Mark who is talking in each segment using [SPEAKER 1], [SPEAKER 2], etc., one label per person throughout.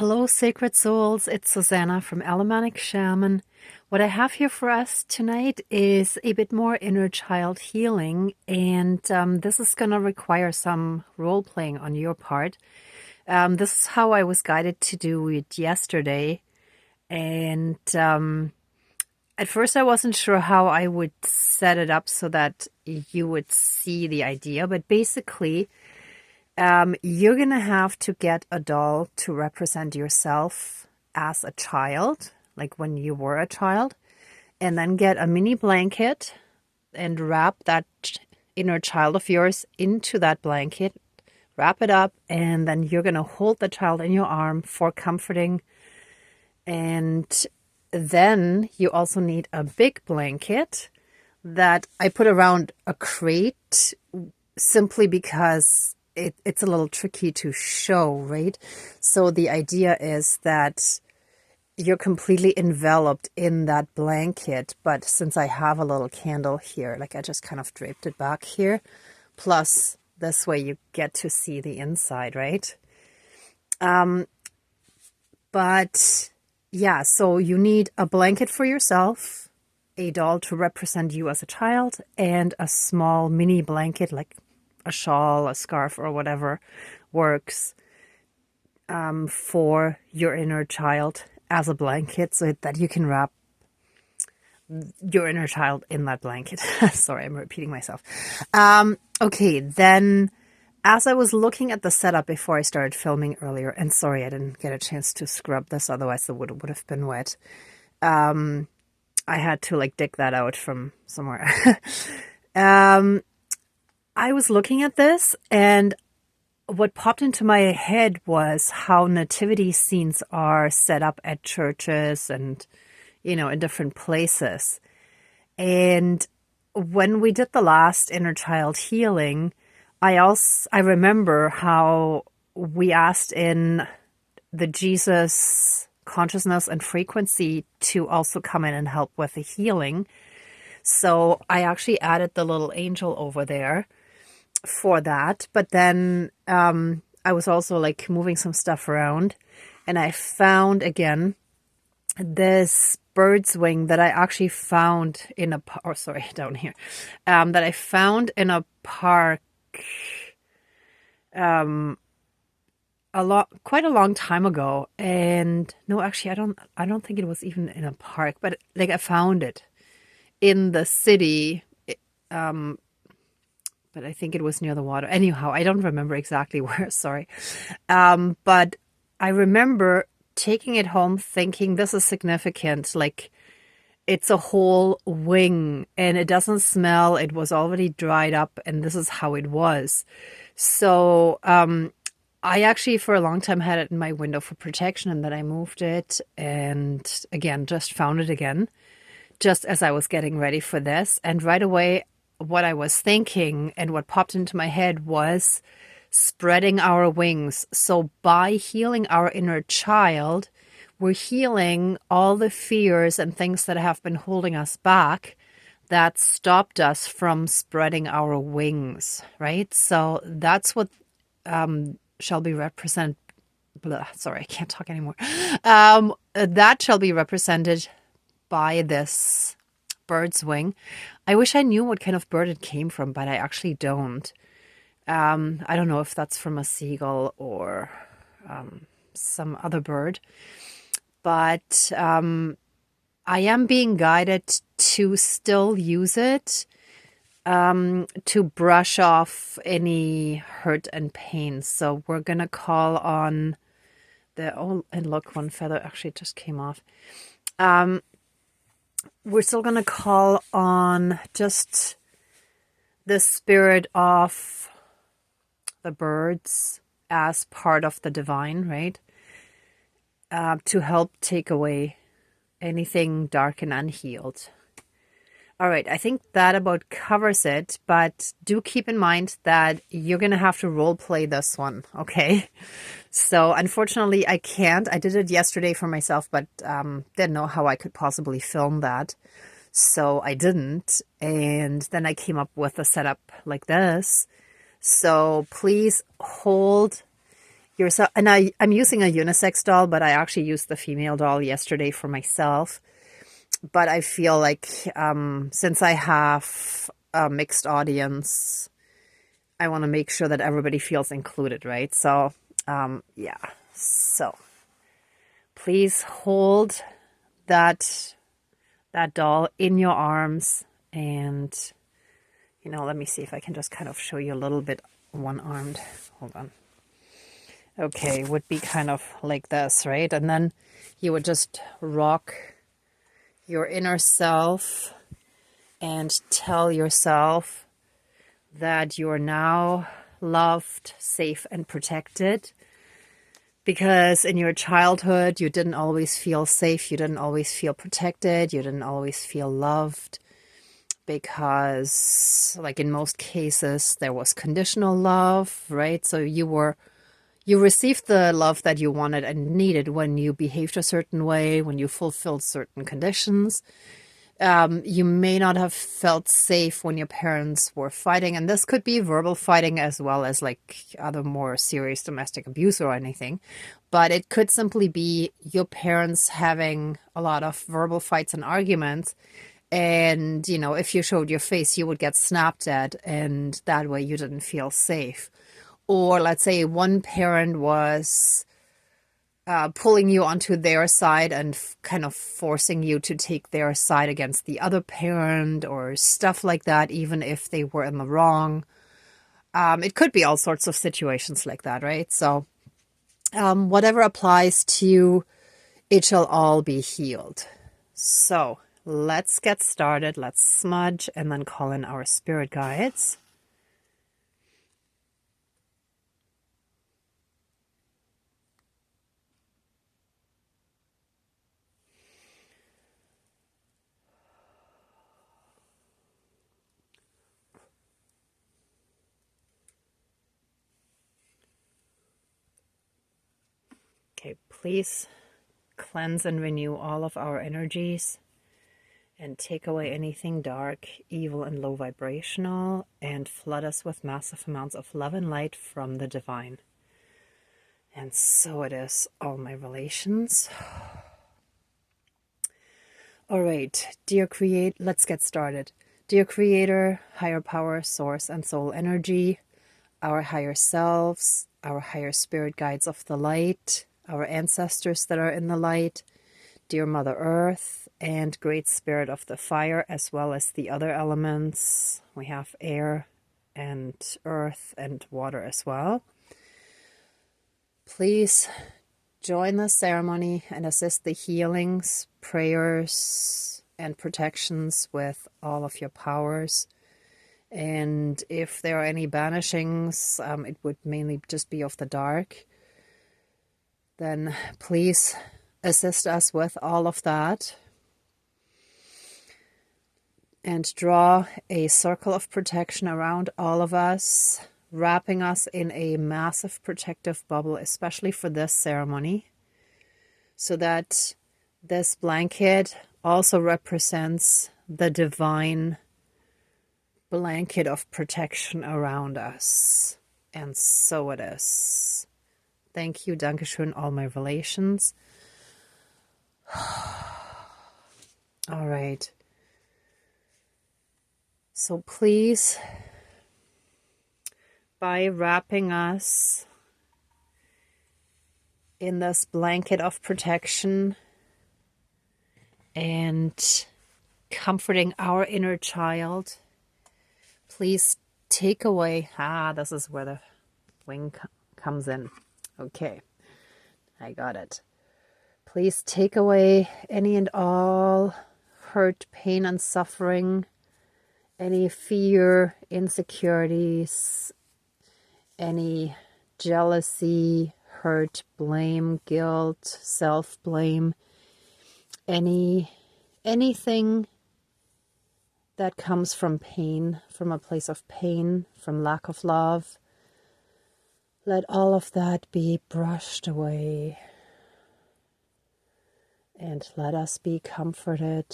[SPEAKER 1] Hello, sacred souls. It's Susanna from Alamanic Shaman. What I have here for us tonight is a bit more inner child healing, and this is going to require some role playing on your part. This is how I was guided to do it yesterday, and at first I wasn't sure how I would set it up so that you would see the idea, but basically you're going to have to get a doll to represent yourself as a child, like when you were a child, and then get a mini blanket and wrap that inner child of yours into that blanket, wrap it up, and then you're going to hold the child in your arm for comforting. And then you also need a big blanket that I put around a crate simply because it's a little tricky to show, right? So the idea is that you're completely enveloped in that blanket, but since I have a little candle here, like I just kind of draped it back here, plus this way you get to see the inside, right? But yeah, so you need a blanket for yourself, a doll to represent you as a child, and a small mini blanket, like a shawl, a scarf, or whatever works for your inner child as a blanket, so that you can wrap your inner child in that blanket. Sorry, I'm repeating myself. Okay, then as I was looking at the setup before I started filming earlier, and sorry I didn't get a chance to scrub this, otherwise the wood would have been wet. I had to like dig that out from somewhere. I was looking at this, and what popped into my head was how nativity scenes are set up at churches and, you know, in different places. And when we did the last inner child healing, I remember how we asked in the Jesus consciousness and frequency to also come in and help with the healing. So I actually added the little angel over there for that. But then I was also like moving some stuff around, and I found again this bird's wing that I actually found in a down here, that I found in a park quite a long time ago. And no, actually I don't think it was even in a park, but like I found it in the city, but I think it was near the water. Anyhow, I don't remember exactly where, sorry. But I remember taking it home thinking this is significant. Like, it's a whole wing and it doesn't smell. It was already dried up and this is how it was. So I actually for a long time had it in my window for protection, and then I moved it and again, just found it again, just as I was getting ready for this. And right away, what I was thinking and what popped into my head was spreading our wings. So by healing our inner child, we're healing all the fears and things that have been holding us back that stopped us from spreading our wings, right? So that's what shall be represented. Sorry, I can't talk anymore. That shall be represented by this bird's wing. I wish I knew what kind of bird it came from, but I actually don't. I don't know if that's from a seagull or some other bird, but I am being guided to still use it to brush off any hurt and pain. So we're gonna call on and look, one feather actually just came off. We're still going to call on just the spirit of the birds as part of the divine, right? To help take away anything dark and unhealed. All right, I think that about covers it, but do keep in mind that you're going to have to role play this one, okay? So unfortunately, I can't. I did it yesterday for myself, but didn't know how I could possibly film that. So I didn't. And then I came up with a setup like this. So please hold yourself. And I'm using a unisex doll, but I actually used the female doll yesterday for myself. But I feel like since I have a mixed audience, I want to make sure that everybody feels included, right? So, yeah. So, please hold that doll in your arms, and let me see if I can just kind of show you a little bit one-armed. Hold on. Okay, would be kind of like this, right? And then you would just rock your inner self and tell yourself that you are now loved, safe, and protected. Because in your childhood, you didn't always feel safe, you didn't always feel protected, you didn't always feel loved. Because, like in most cases, there was conditional love, right? So you received the love that you wanted and needed when you behaved a certain way, when you fulfilled certain conditions. You may not have felt safe when your parents were fighting, and this could be verbal fighting as well as like other more serious domestic abuse or anything. But it could simply be your parents having a lot of verbal fights and arguments. And, if you showed your face, you would get snapped at, and that way you didn't feel safe. Or let's say one parent was pulling you onto their side and kind of forcing you to take their side against the other parent or stuff like that, even if they were in the wrong. It could be all sorts of situations like that, right? So whatever applies to you, it shall all be healed. So let's get started. Let's smudge and then call in our spirit guides. Okay, please cleanse and renew all of our energies and take away anything dark, evil, and low vibrational, and flood us with massive amounts of love and light from the divine. And so it is, all my relations. All right, let's get started. Dear Creator, higher power, source, and soul energy, our higher selves, our higher spirit guides of the light, our ancestors that are in the light, dear Mother Earth, and Great Spirit of the fire, as well as the other elements. We have air and earth and water as well. Please join the ceremony and assist the healings, prayers, and protections with all of your powers. And if there are any banishings, it would mainly just be of the dark. Then please assist us with all of that. And draw a circle of protection around all of us, wrapping us in a massive protective bubble, especially for this ceremony, so that this blanket also represents the divine blanket of protection around us. And so it is. Thank you, Dankeschön, all my relations. All right. So please, by wrapping us in this blanket of protection and comforting our inner child, please take away, this is where the wing comes in. Okay, I got it. Please take away any and all hurt, pain, and suffering, any fear, insecurities, any jealousy, hurt, blame, guilt, self-blame, anything that comes from pain, from a place of pain, from lack of love. Let all of that be brushed away. And let us be comforted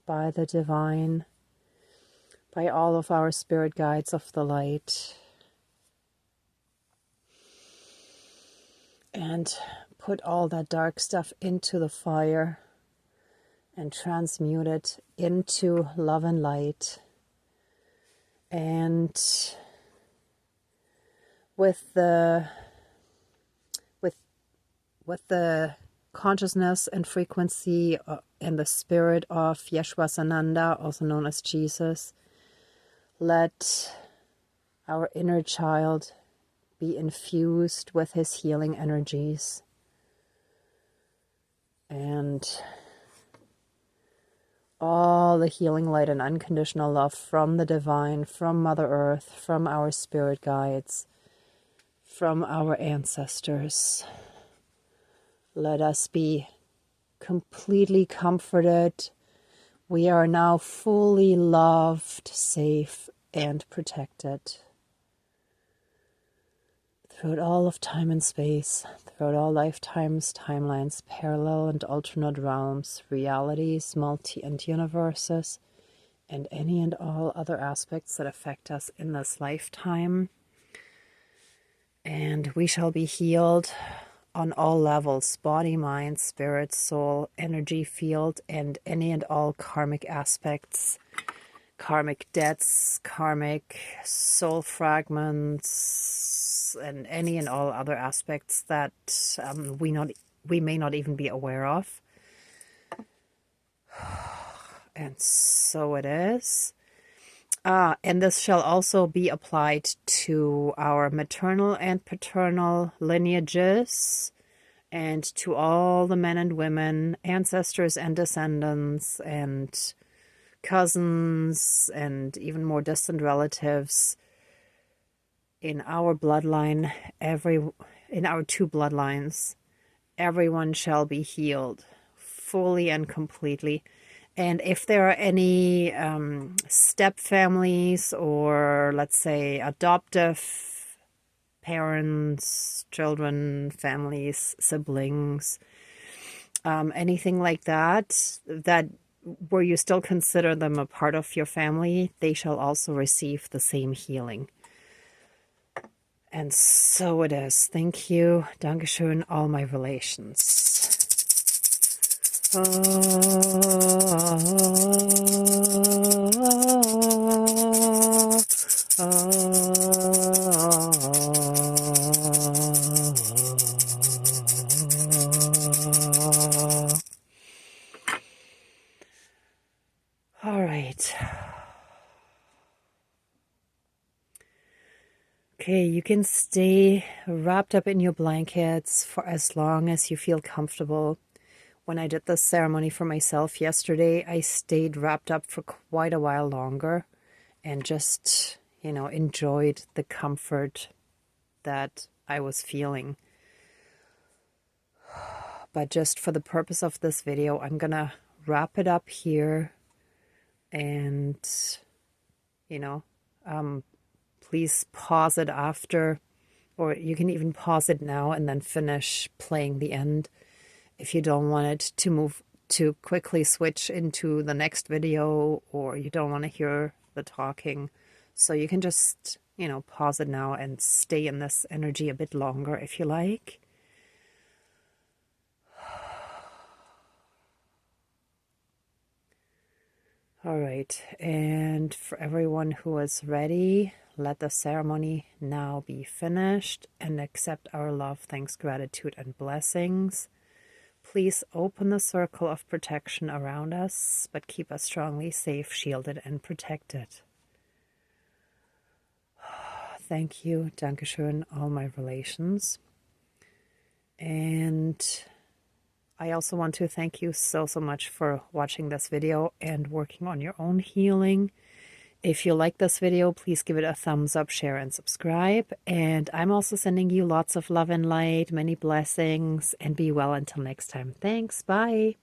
[SPEAKER 1] by the divine, by all of our spirit guides of the light. and put all that dark stuff into the fire and transmute it into love and light. And with the consciousness and frequency and the spirit of Yeshua Sananda, also known as Jesus, let our inner child be infused with his healing energies. And all the healing light and unconditional love from the divine, from Mother Earth, from our spirit guides, from our ancestors. Let us be completely comforted. We are now fully loved, safe, and protected. Throughout all of time and space, throughout all lifetimes, timelines, parallel and alternate realms, realities, multi and universes, and any and all other aspects that affect us in this lifetime. And we shall be healed on all levels: body, mind, spirit, soul, energy field, and any and all karmic aspects, karmic debts, karmic soul fragments, and any and all other aspects that we may not even be aware of. And so it is. And this shall also be applied to our maternal and paternal lineages, and to all the men and women, ancestors and descendants, and cousins, and even more distant relatives in our bloodline, in our two bloodlines. Everyone shall be healed fully and completely. And if there are any step families, or let's say adoptive parents, children, families, siblings, anything like that, where you still consider them a part of your family, they shall also receive the same healing. And so it is. Thank you. Dankeschön, all my relations. All right. Okay, you can stay wrapped up in your blankets for as long as you feel comfortable. When I did this ceremony for myself yesterday, I stayed wrapped up for quite a while longer and just, enjoyed the comfort that I was feeling. But just for the purpose of this video, I'm gonna wrap it up here, and, please pause it after, or you can even pause it now and then finish playing the end if you don't want it to move to quickly switch into the next video, or you don't want to hear the talking. So you can just, pause it now and stay in this energy a bit longer if you like. All right, and for everyone who is ready, let the ceremony now be finished, and accept our love, thanks, gratitude, and blessings. Please open the circle of protection around us, but keep us strongly safe, shielded, and protected. Thank you. Dankeschön, all my relations. And I also want to thank you so much for watching this video and working on your own healing. If you like this video, please give it a thumbs up, share, and subscribe. And I'm also sending you lots of love and light, many blessings, and be well until next time. Thanks. Bye.